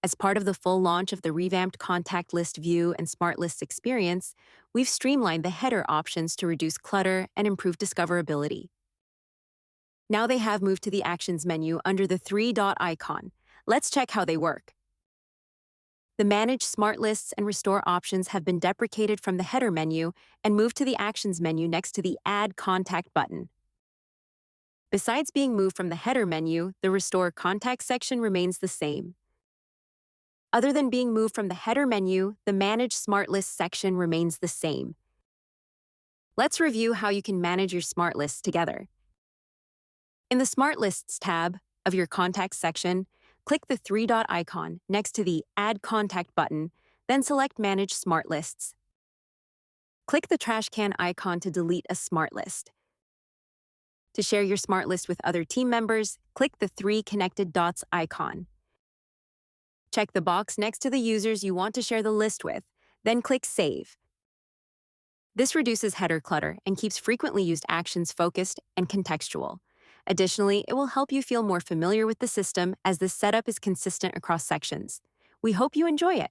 As part of the full launch of the revamped contact list view and smart lists experience, we've streamlined the header options to reduce clutter and improve discoverability. Now they have moved to the Actions menu under the three-dot icon. Let's check how they work. The Manage Smart Lists and Restore options have been deprecated from the header menu and moved to the Actions menu next to the Add Contact button. Besides being moved from the header menu, the Restore Contact section remains the same. Other than being moved from the header menu, the Manage Smart Lists section remains the same. Let's review how you can manage your smart lists together. In the Smart Lists tab of your Contacts section, click the three-dot icon next to the Add Contact button, then select Manage Smart Lists. Click the trash can icon to delete a smart list. To share your smart list with other team members, click the three connected dots icon. Check the box next to the users you want to share the list with, then click Save. This reduces header clutter and keeps frequently used actions focused and contextual. Additionally, it will help you feel more familiar with the system as the setup is consistent across sections. We hope you enjoy it.